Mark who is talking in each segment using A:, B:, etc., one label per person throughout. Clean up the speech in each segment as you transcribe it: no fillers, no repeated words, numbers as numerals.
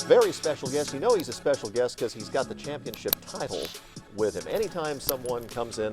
A: Very special guest. You know he's a special guest because he's got the championship title with him. Anytime someone comes in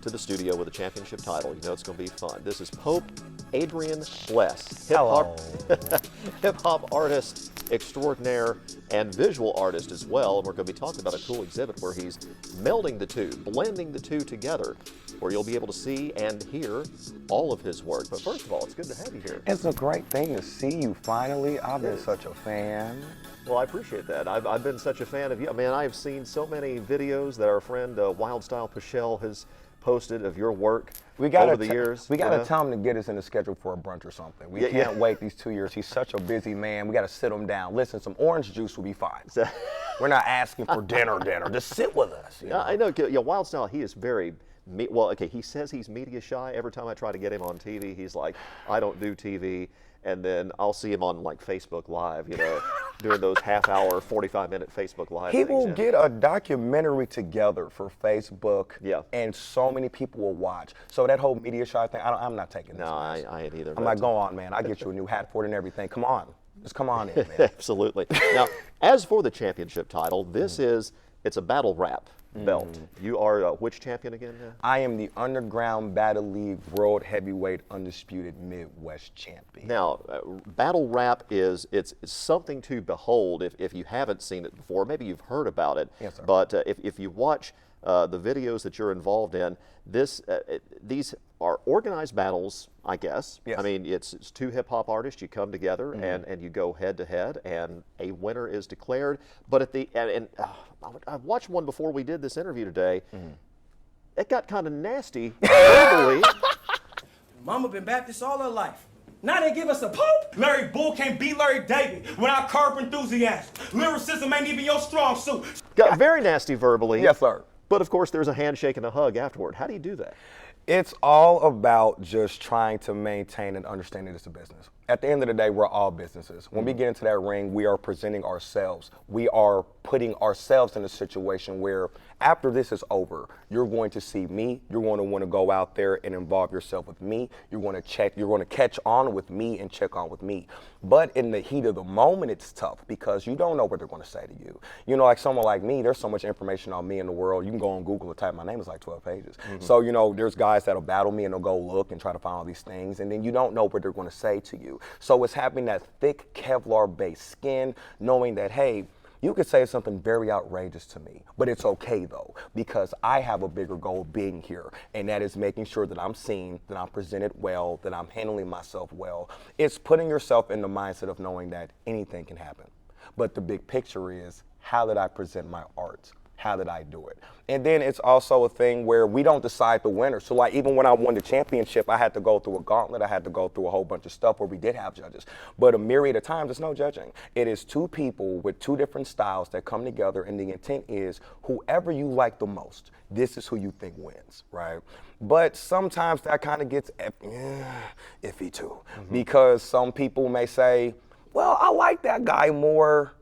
A: to the studio with a championship title, you know it's going to be fun. This is Pope Adrian Bless, hip-hop artist extraordinaire and visual artist as well. And we're going to be talking about a cool exhibit where he's melding the two, blending the two together, where you'll be able to see and hear all of his work. But first of all, it's good to have you here.
B: It's a great thing to see you finally. I've been such a fan.
A: Well, I appreciate that. I've been such a fan of you. I mean, I've seen so many videos that our friend Wild Style Pichelle has posted of your work over the years.
B: We got to tell him to get us in the schedule for a brunch or something. We can't wait these 2 years. He's such a busy man. We got to sit him down. Listen, some orange juice will be fine. We're not asking for dinner. Just sit with us. You know?
A: I know. Yeah, Wild Style, he is very, well, okay, he says he's media shy. Every time I try to get him on TV, he's like, I don't do TV. And then I'll see him on like Facebook Live, you know, doing those half-hour, 45-minute Facebook Live
B: He
A: things.
B: will get a documentary together for Facebook, and so many people will watch. So that whole media shy thing, I'm not taking this.
A: No, I ain't either.
B: I'm like, go on, man. I'll get you a new hat for it and everything. Come on. Just come on in, man.
A: Absolutely. Now, as for the championship title, this it's a battle rap belt. You are which champion again?
B: I am the Underground Battle League World Heavyweight Undisputed Midwest Champion.
A: Now, battle rap it's something to behold if you haven't seen it before. Maybe you've heard about it.
B: Yes, sir.
A: But if you watch the videos that you're involved in, these are organized battles, I guess.
B: Yes.
A: I mean, it's two hip-hop artists. You come together and you go head-to-head, and a winner is declared. But at the I watched one before we did this interview today. It got kind of nasty verbally.
C: Mama been Baptist all her life. Now they give us a pope? Larry Bull can't beat Larry David without curb enthusiasm. Lyricism ain't even your strong suit.
A: Got very nasty verbally.
B: Yes, sir.
A: But of course, there's a handshake and a hug afterward. How do you do that?
B: It's all about just trying to maintain and understanding it's a business. At the end of the day, we're all businesses. When we get into that ring, we are presenting ourselves. We are putting ourselves in a situation where after this is over, you're going to see me. You're going to want to go out there and involve yourself with me. You're going to catch on with me and check on with me. But in the heat of the moment, it's tough because you don't know what they're going to say to you. You know, like someone like me, there's so much information on me in the world. You can go on Google and type my name, it's like 12 pages. So, you know, there's guys that'll battle me and they'll go look and try to find all these things. And then you don't know what they're going to say to you. So it's having that thick Kevlar-based skin, knowing that, hey, you could say something very outrageous to me, but it's okay though, because I have a bigger goal being here, and that is making sure that I'm seen, that I'm presented well, that I'm handling myself well. It's putting yourself in the mindset of knowing that anything can happen. But the big picture is, how did I present my art? How did I do it? And then it's also a thing where we don't decide the winner. So like even when I won the championship, I had to go through a gauntlet. I had to go through a whole bunch of stuff where we did have judges. But a myriad of times, there's no judging. It is two people with two different styles that come together, and the intent is whoever you like the most, this is who you think wins, right? But sometimes that kind of gets iffy too, because some people may say, well, I like that guy more,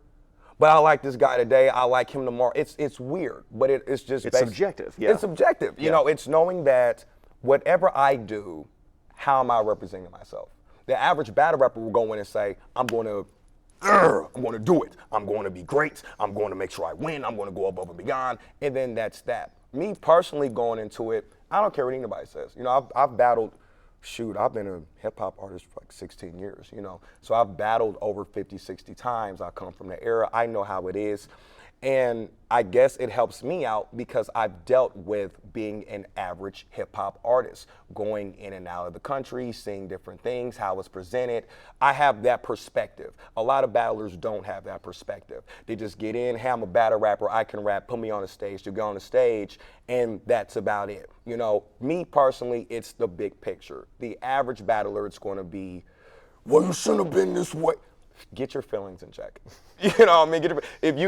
B: but I like this guy today, I like him tomorrow. It's weird, but it's just
A: subjective. Yeah.
B: It's subjective. You know, it's knowing that whatever I do, how am I representing myself? The average battle rapper will go in and say, I'm going to do it. I'm going to be great. I'm going to make sure I win. I'm going to go above and beyond. And then that's that. Me personally going into it, I don't care what anybody says. You know, I've battled. Shoot, I've been a hip-hop artist for like 16 years, you know. So I've battled over 50, 60 times. I come from the era. I know how it is. And I guess it helps me out because I've dealt with being an average hip-hop artist, going in and out of the country, seeing different things, how it's presented. I have that perspective. A lot of battlers don't have that perspective. They just get in, hey, I'm a battle rapper, I can rap, put me on the stage, to go on the stage, and that's about it. You know, me personally, it's the big picture. The average battler, it's going to be, well, you shouldn't have been this way. Get your feelings in check. You know what I mean? If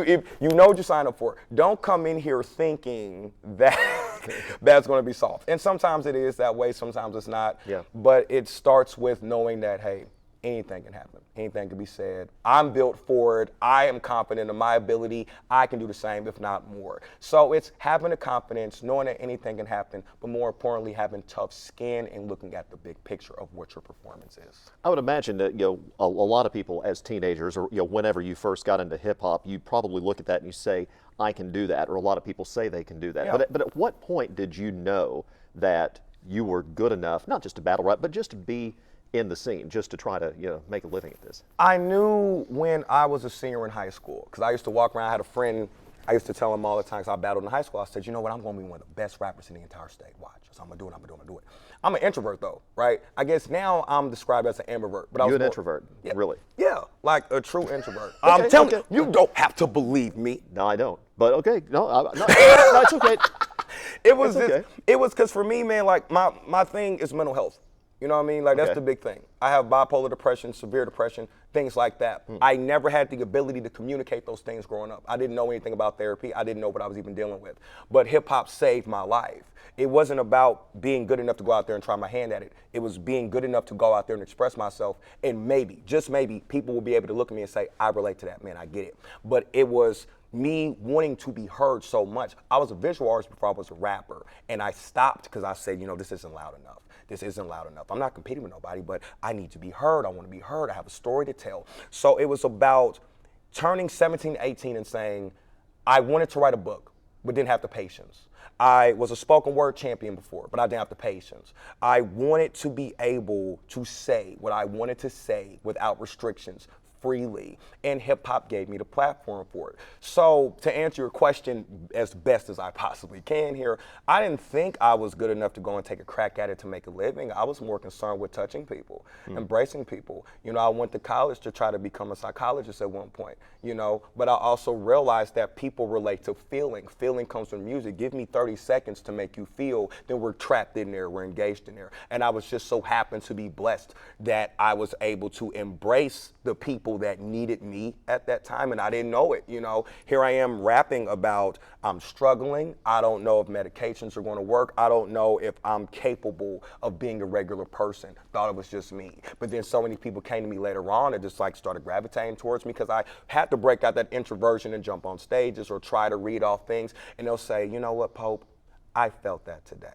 B: you know what you signed up for, don't come in here thinking that that's going to be soft. And sometimes it is that way, sometimes it's not.
A: Yeah.
B: But it starts with knowing that, hey, anything can happen. Anything can be said. I'm built for it. I am confident in my ability. I can do the same, if not more. So it's having the confidence, knowing that anything can happen, but more importantly, having tough skin and looking at the big picture of what your performance is.
A: I would imagine that a lot of people as teenagers, or whenever you first got into hip hop, you probably look at that and you say, I can do that, or a lot of people say they can do that.
B: Yeah.
A: But at what point did you know that you were good enough, not just to battle rap, but just to be in the scene, just to try to make a living at this?
B: I knew when I was a senior in high school, because I used to walk around. I had a friend, I used to tell him all the time, because I battled in high school. I said, you know what, I'm going to be one of the best rappers in the entire state. Watch. So I'm going to do it. I'm an introvert, though, right? I guess now I'm described as an ambivert. But
A: You're an introvert,
B: yeah,
A: really?
B: Yeah, like a true introvert.
A: Okay,
B: I'm telling
A: okay.
B: you, you don't have to believe me.
A: No, I don't. But okay, no, it's okay.
B: It was
A: That's okay.
B: It was because for me, man, like my thing is mental health. You know what I mean? Like, that's the big thing. I have bipolar depression, severe depression, things like that. I never had the ability to communicate those things growing up. I didn't know anything about therapy. I didn't know what I was even dealing with. But hip hop saved my life. It wasn't about being good enough to go out there and try my hand at it. It was being good enough to go out there and express myself. And maybe, just maybe, people will be able to look at me and say, I relate to that, man, I get it. But it was me wanting to be heard so much. I was a visual artist before I was a rapper. And I stopped because I said, this isn't loud enough. This isn't loud enough. I'm not competing with nobody, but I need to be heard. I want to be heard. I have a story to tell. So it was about turning 17, 18 and saying, I wanted to write a book, but didn't have the patience. I was a spoken word champion before, but I didn't have the patience. I wanted to be able to say what I wanted to say without restrictions, freely, and hip hop gave me the platform for it. So to answer your question as best as I possibly can here, I didn't think I was good enough to go and take a crack at it to make a living. I was more concerned with touching people, embracing people. I went to college to try to become a psychologist at one point, but I also realized that people relate to feeling. Feeling comes from music. Give me 30 seconds to make you feel, then we're trapped in there, we're engaged in there. And I was just so happened to be blessed that I was able to embrace the people that needed me at that time, and I didn't know it. Here I am rapping about I'm struggling. I don't know if medications are going to work. I don't know if I'm capable of being a regular person. Thought it was just me. But then so many people came to me later on and just started gravitating towards me because I had to break out that introversion and jump on stages or try to read off things, and they'll say, you know what, Pope, I felt that today.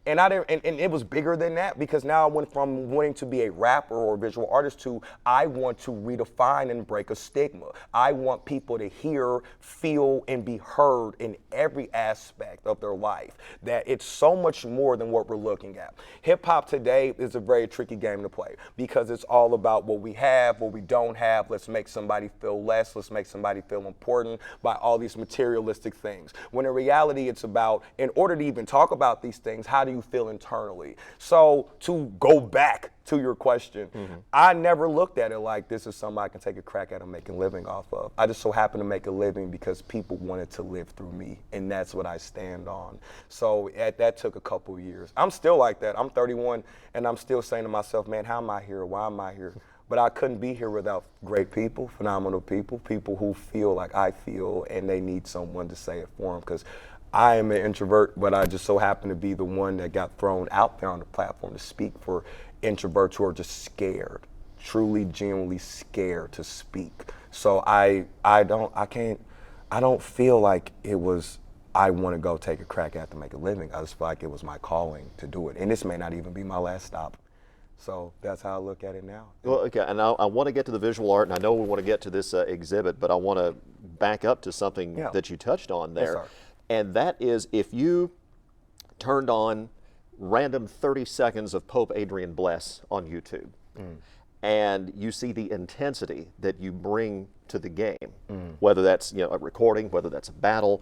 B: And I didn't, and it was bigger than that, because now I went from wanting to be a rapper or a visual artist to I want to redefine and break a stigma. I want people to hear, feel, and be heard in every aspect of their life. That it's so much more than what we're looking at. Hip hop today is a very tricky game to play because it's all about what we have, what we don't have. Let's make somebody feel less. Let's make somebody feel important by all these materialistic things. When in reality, it's about, in order to even talk about these things, how do you feel internally? So to go back to your question, I never looked at it like this is something I can take a crack at and make a living off of. I just so happened to make a living because people wanted to live through me, and that's what I stand on. So that took a couple years. I'm still like that. I'm 31, and I'm still saying to myself, man, how am I here? Why am I here? But I couldn't be here without great people, phenomenal people, people who feel like I feel, and they need someone to say it for them. Because I am an introvert, but I just so happen to be the one that got thrown out there on the platform to speak for introverts who are just scared, truly, genuinely scared to speak. So I don't feel like it was, I want to go take a crack at to make a living. I just feel like it was my calling to do it. And this may not even be my last stop. So that's how I look at it now.
A: Well, okay, and I want to get to the visual art, and I know we want to get to this exhibit, but I want to back up to something that you touched on there.
B: Yes, sir.
A: And that is, if you turned on random 30 seconds of Pope Adrian Bless on YouTube, and you see the intensity that you bring to the game, whether that's a recording, whether that's a battle,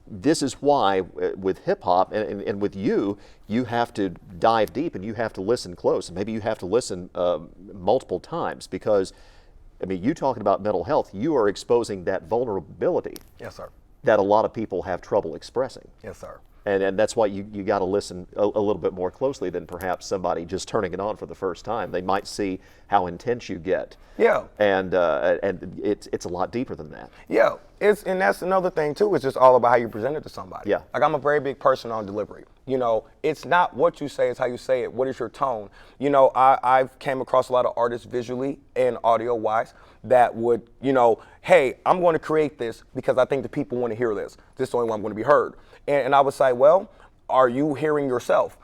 A: this is why with hip hop and with you have to dive deep and you have to listen close. And maybe you have to listen multiple times because, I mean, you talking about mental health, you are exposing that vulnerability.
B: Yes, sir.
A: That a lot of people have trouble expressing.
B: Yes, sir.
A: And that's why you got to listen a little bit more closely than perhaps somebody just turning it on for the first time. They might see how intense you get.
B: Yeah.
A: And it's a lot deeper than that.
B: Yeah. And that's another thing too. It's just all about how you present it to somebody.
A: Yeah.
B: Like, I'm a very big person on delivery. You know, it's not what you say, it's how you say it. What is your tone? You know, I've came across a lot of artists visually and audio-wise that would, you know, hey, I'm going to create this because I think the people want to hear this. This is the only way I'm going to be heard. And I would say, well, are you hearing yourself?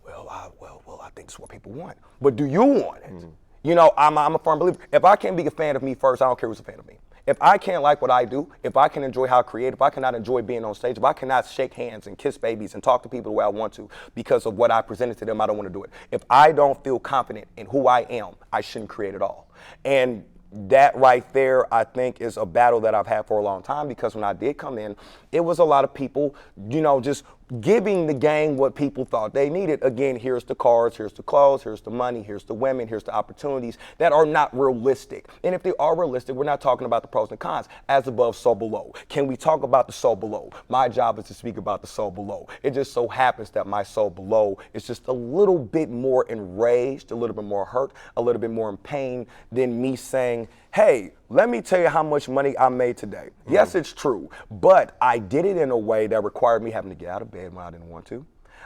B: Well, I think it's what people want. But do you want it? Mm-hmm. You know, I'm a firm believer. If I can't be a fan of me first, I don't care who's a fan of me. If I can't like what I do, if I can enjoy how I create, if I cannot enjoy being on stage, if I cannot shake hands and kiss babies and talk to people the way I want to because of what I presented to them, I don't want to do it. If I don't feel confident in who I am, I shouldn't create at all. And that right there, I think, is a battle that I've had for a long time, because when I did come in, it was a lot of people, you know, just giving the game what people thought they needed. Again, here's the cars, here's the clothes, here's the money, here's the women, here's the opportunities that are not realistic. And if they are realistic, we're not talking about the pros and cons. As above, so below. Can we talk about the so below? My job is to speak about the so below. It just so happens that my so below is just a little bit more enraged, a little bit more hurt, a little bit more in pain than me saying, hey, let me tell you how much money I made today. Mm-hmm. Yes, it's true, but I did it in a way that required me having to get out of bed when I didn't want to.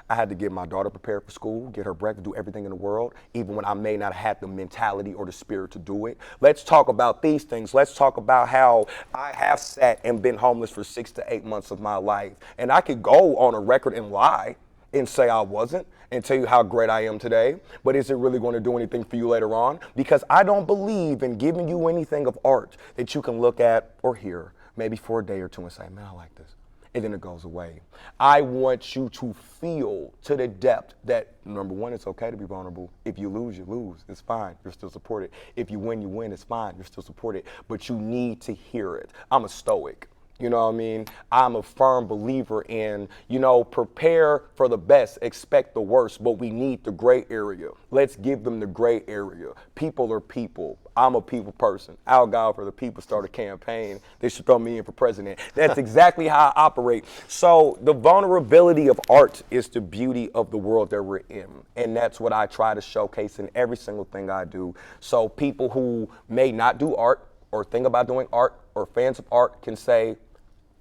B: I had to get my daughter prepared for school, get her breakfast, do everything in the world, even when I may not have had the mentality or the spirit to do it. Let's talk about these things. Let's talk about how I have sat and been homeless for 6 to 8 months of my life. And I could go on a record and lie and say I wasn't and tell you how great I am today, but is it really going to do anything for you later on? Because I don't believe in giving you anything of art that you can look at or hear maybe for a day or two and say, man, I like this. And then it goes away. I want you to feel to the depth that, number one, it's okay to be vulnerable. If you lose, you lose. It's fine. You're still supported. If you win, you win. It's fine. You're still supported. But you need to hear it. I'm a stoic. You know what I mean? I'm a firm believer in, you know, prepare for the best, expect the worst, but we need the gray area. Let's give them the gray area. People are people. I'm a people person. Al Gore for the people started a campaign. They should throw me in for president. That's exactly how I operate. So the vulnerability of art is the beauty of the world that we're in. And that's what I try to showcase in every single thing I do. So people who may not do art or think about doing art or fans of art can say,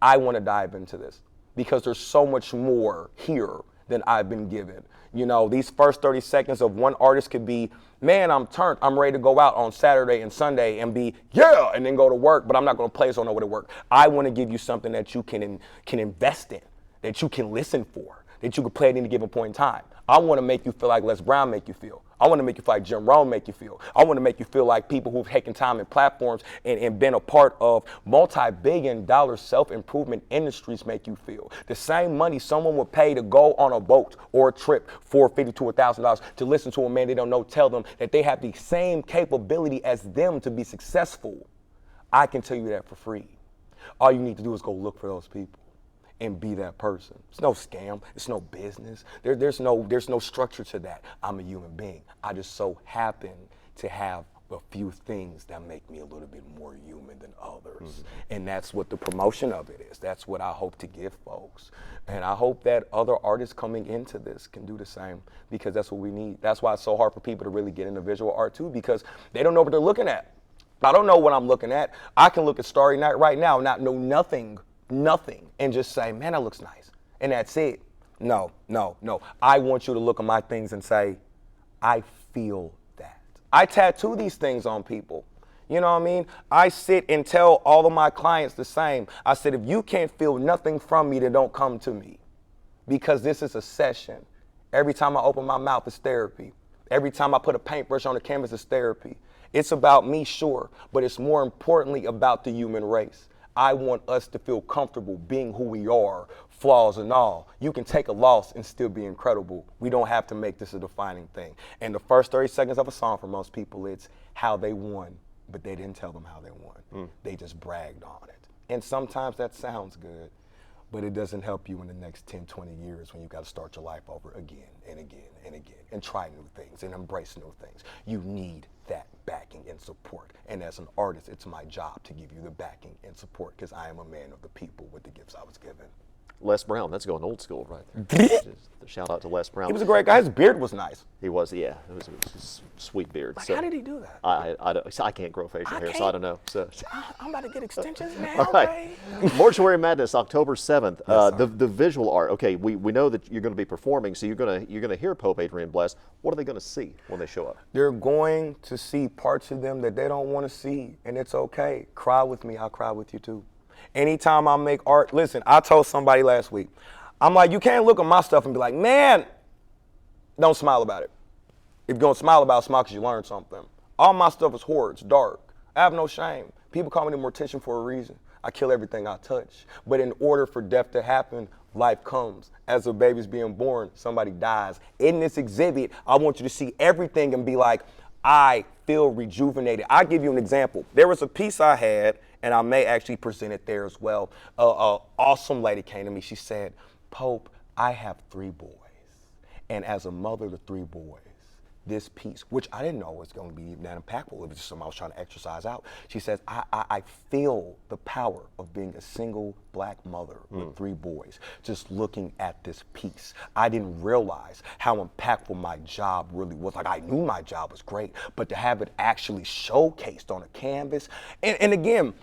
B: I want to dive into this because there's so much more here than I've been given. You know, these first 30 seconds of one artist could be, man, I'm turned. I'm ready to go out on Saturday and Sunday and be, yeah, and then go to work, but I'm not going to play, so I don't know where to work. I want to give you something that you can invest in, that you can listen for, that you can play at any given point in time. I want to make you feel like Les Brown make you feel. I want to make you feel like Jim Rohn make you feel. I want to make you feel like people who've taken time in platforms and been a part of multi-billion-dollar self-improvement industries make you feel. The same money someone would pay to go on a boat or a trip for $50,000 to $1,000 to listen to a man they don't know tell them that they have the same capability as them to be successful. I can tell you that for free. All you need to do is go look for those people and be that person. It's no scam. It's no business. There's no structure to that. I'm a human being. I just so happen to have a few things that make me a little bit more human than others. Mm-hmm. And that's what the promotion of it is. That's what I hope to give folks. And I hope that other artists coming into this can do the same, because that's what we need. That's why it's so hard for people to really get into visual art too, because they don't know what they're looking at. I don't know what I'm looking at. I can look at Starry Night right now and not know nothing, and just say, man, that looks nice. And that's it. No. I want you to look at my things and say, I feel that. I tattoo these things on people. You know what I mean? I sit and tell all of my clients the same. I said, if you can't feel nothing from me, then don't come to me. Because this is a session. Every time I open my mouth, it's therapy. Every time I put a paintbrush on the canvas, it's therapy. It's about me, sure, but it's more importantly about the human race. I want us to feel comfortable being who we are, flaws and all. You can take a loss and still be incredible. We don't have to make this a defining thing. And the first 30 seconds of a song for most people, it's how they won, but they didn't tell them how they won. They just bragged on it. And sometimes that sounds good, but it doesn't help you in the next 10, 20 years when you got to start your life over again and again and again and try new things and embrace new things. You need that backing and support. And as an artist, it's my job to give you the backing and support, because I am a man of the people with the gifts I was given.
A: Les Brown, that's going old school right there. Just a shout out to Les Brown.
B: He was a great guy. His beard was nice.
A: He was, yeah. It was a sweet beard.
B: Like,
A: So
B: how did he do that?
A: I can't grow facial hair, so I don't know. So.
B: I'm about to get extensions now.
A: All right. Mortuary Madness, October 7th.
B: Yes,
A: the visual art. Okay, we know that you're going to be performing, so you're going to hear Pope Adrian Bless. What are they going to see when they show up?
B: They're going to see parts of them that they don't want to see, and it's okay. Cry with me. I'll cry with you too. Anytime I make art, listen, I told somebody last week, I'm like, you can't look at my stuff and be like, man, don't smile about it. If you're going to smile about it, smile because you learned something. All my stuff is horror. It's dark. I have no shame. People call me the mortician for a reason. I kill everything I touch. But in order for death to happen, life comes. As a baby's being born, somebody dies. In this exhibit, I want you to see everything and be like, I feel rejuvenated. I'll give you an example. There was a piece I had, and I may actually present it there as well. An awesome lady came to me. She said, Pope, I have 3 boys. And as a mother to 3 boys, this piece, which I didn't know was going to be even that impactful, it was just something I was trying to exercise out. She says, I feel the power of being a single black mother with 3 boys, just looking at this piece. I didn't realize how impactful my job really was. Like, I knew my job was great, but to have it actually showcased on a canvas, and again,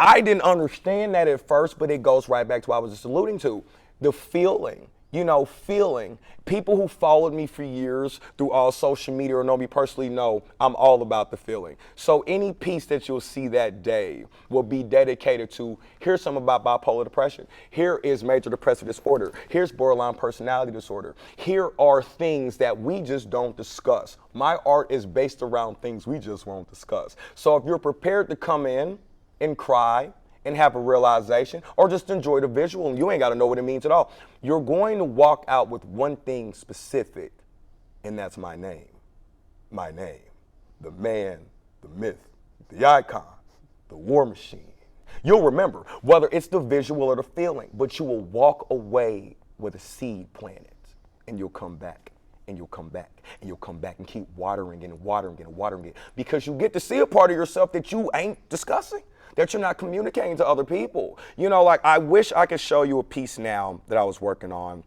B: I didn't understand that at first, but it goes right back to what I was just alluding to. The feeling, feeling. People who followed me for years through all social media or know me personally know I'm all about the feeling. So any piece that you'll see that day will be dedicated to, here's something about bipolar depression. Here is major depressive disorder. Here's borderline personality disorder. Here are things that we just don't discuss. My art is based around things we just won't discuss. So if you're prepared to come in and cry, and have a realization, or just enjoy the visual, and you ain't got to know what it means at all. You're going to walk out with one thing specific, and that's my name. My name. The man, the myth, the icon, the war machine. You'll remember, whether it's the visual or the feeling, but you will walk away with a seed planted, and you'll come back. And you'll come back, and you'll come back and keep watering and watering and watering it, because you get to see a part of yourself that you ain't discussing, that you're not communicating to other people. Like, I wish I could show you a piece now that I was working on.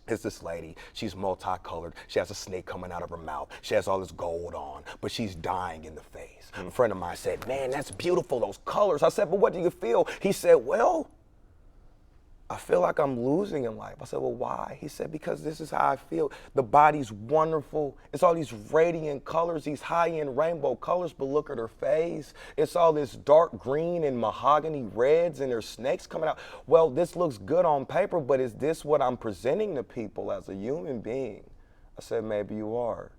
B: It's this lady, she's multicolored, she has a snake coming out of her mouth, she has all this gold on, but she's dying in the face. A friend of mine said, man, that's beautiful, those colors. I said, but what do you feel? He said, well, I feel like I'm losing in life. I said, well, why? He said, because this is how I feel. The body's wonderful. It's all these radiant colors, these high-end rainbow colors, but look at her face. It's all this dark green and mahogany reds, and there's snakes coming out. Well, this looks good on paper, but is this what I'm presenting to people as a human being? I said, maybe you are,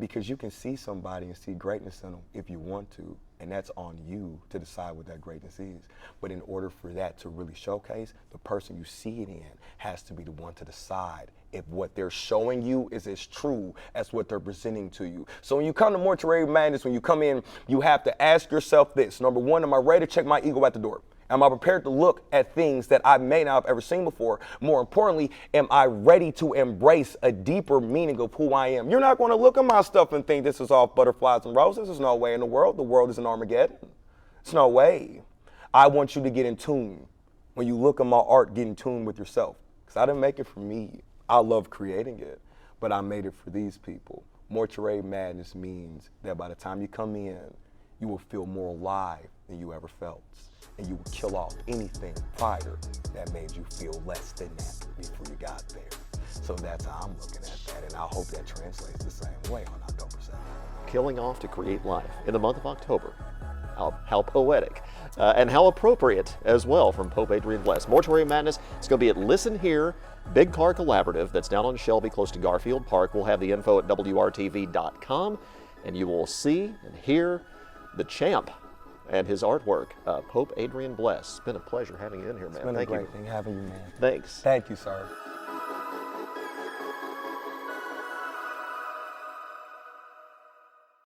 B: because you can see somebody and see greatness in them if you want to. And that's on you to decide what that greatness is. But in order for that to really showcase, the person you see it in has to be the one to decide if what they're showing you is as true as what they're presenting to you. So when you come to Mortuary Madness, when you come in, you have to ask yourself this. Number one, am I ready to check my ego at the door? Am I prepared to look at things that I may not have ever seen before? More importantly, am I ready to embrace a deeper meaning of who I am? You're not going to look at my stuff and think this is all butterflies and roses. There's no way in the world. The world is an Armageddon. There's no way. I want you to get in tune. When you look at my art, get in tune with yourself. Because I didn't make it for me. I love creating it, but I made it for these people. Mortuary Madness means that by the time you come in, you will feel more alive than you ever felt. And you will kill off anything prior that made you feel less than that before you got there. So that's how I'm looking at that, and I hope that translates the same way on October 7th.
A: Killing off to create life in the month of October. How poetic and how appropriate as well from Pope Adrian Bless. Mortuary Madness, it's going to be at Listen Here, Big Car Collaborative, that's down on Shelby close to Garfield Park. We'll have the info at WRTV.com, and you will see and hear the champ and his artwork, Pope Adrian Bless. It's been a pleasure having you in here, man.
B: It's been a great thing having you, man.
A: Thanks.
B: Thank you, sir.